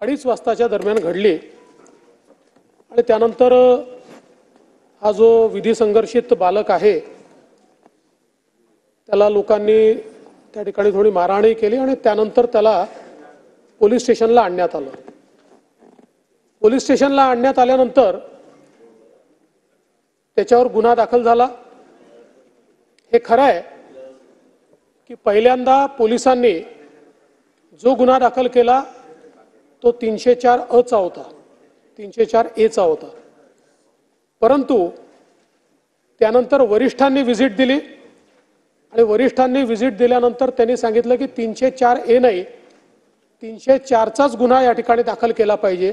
2:30 वाजताच्या दरम्यान घडली आणि त्यानंतर हा जो विधी संघर्षित बालक आहे त्याला लोकांनी त्या ठिकाणी थोडी मारहाणही केली आणि त्यानंतर त्याला पोलीस स्टेशनला आणण्यात आलं। पोलीस स्टेशनला आणण्यात आल्यानंतर त्याच्यावर गुन्हा दाखल झाला। हे खरं आहे की पहिल्यांदा पोलिसांनी जो गुन्हा दाखल केला तो 304 अ चा होता, 304 ए चा होता, परंतु त्यानंतर वरिष्ठांनी व्हिजिट दिली आणि वरिष्ठांनी व्हिजिट दिल्यानंतर त्यांनी सांगितलं की 304 ए नाही 304 चाच गुन्हा या ठिकाणी दाखल केला पाहिजे।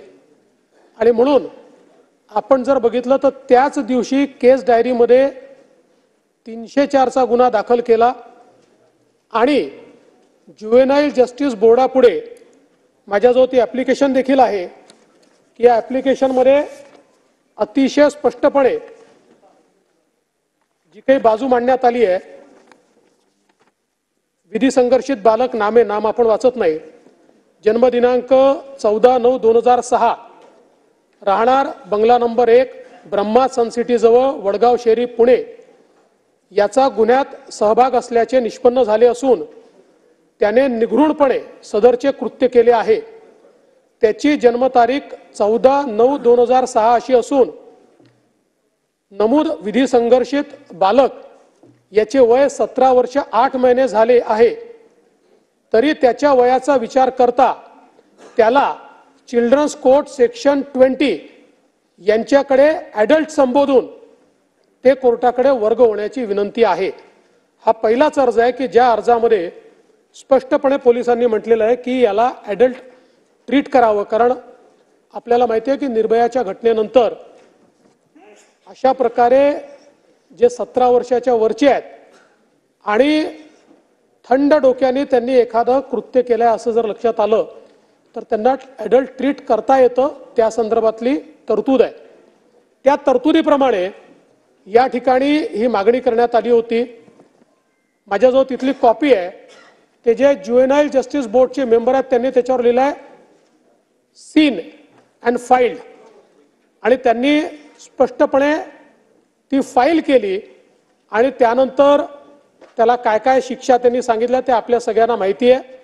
आणि म्हणून आपण जर बघितलं तर त्याच दिवशी केस डायरीमध्ये 304 चा गुन्हा दाखल केला आणि ज्युव्हेनाइल जस्टिस बोर्डापुढे माझ्याजवळ ती ॲप्लिकेशन देखील आहे की या ॲप्लिकेशनमध्ये अतिशय स्पष्टपणे जी काही बाजू मांडण्यात आली आहे, विधी संघर्षित बालक नाम आपण वाचत नाही, जन्मदिनांक 14/9/2006, राहणार बंगला नंबर 1, ब्रह्मा सनसिटी जवळ, वडगाव शेरी, पुणे, याचा गुन्ह्यात सहभाग असल्याचे निष्पन्न झाले असून त्याने निघृणपणे सदरचे कृत्य केले आहे। त्याची जन्मतारीख 14/9/2006 अशी असून नमूद विधी संघर्षित बालक याचे वय 17 वर्ष 8 महिने झाले आहे, तरी त्याच्या वयाचा विचार करता त्याला चिल्ड्रन्स कोर्ट सेक्शन 20 यांच्याकडे ॲडल्ट संबोधून ते कोर्टाकडे वर्ग होण्याची विनंती आहे। हा पहिलाच अर्ज आहे की ज्या अर्जामध्ये स्पष्टपणे पोलिसांनी म्हटलेलं आहे की याला ॲडल्ट ट्रीट करावं, कारण आपल्याला माहिती आहे की निर्भयाच्या घटनेनंतर अशा प्रकारे जे 17 वर्षाच्या वरचे आहेत आणि थंड डोक्याने त्यांनी एखादं कृत्य केलं असं जर लक्षात आलं तर त्यांना ॲडल्ट ट्रीट करता येतं, त्या संदर्भातली तरतूद आहे। त्या तरतुदीप्रमाणे या ठिकाणी ही मागणी करण्यात आली होती। माझ्याजवळ तिथली कॉपी आहे, ते जे ज्युव्हेनाइल जस्टिस बोर्डचे मेंबर आहेत त्यांनी त्याच्यावर लिहिलं आहे सीन अँड फाईल्ड, आणि त्यांनी स्पष्टपणे ती फाईल केली आणि त्यानंतर त्याला काय काय शिक्षा त्यांनी सांगितल्या ते आपल्या सगळ्यांना माहिती आहे।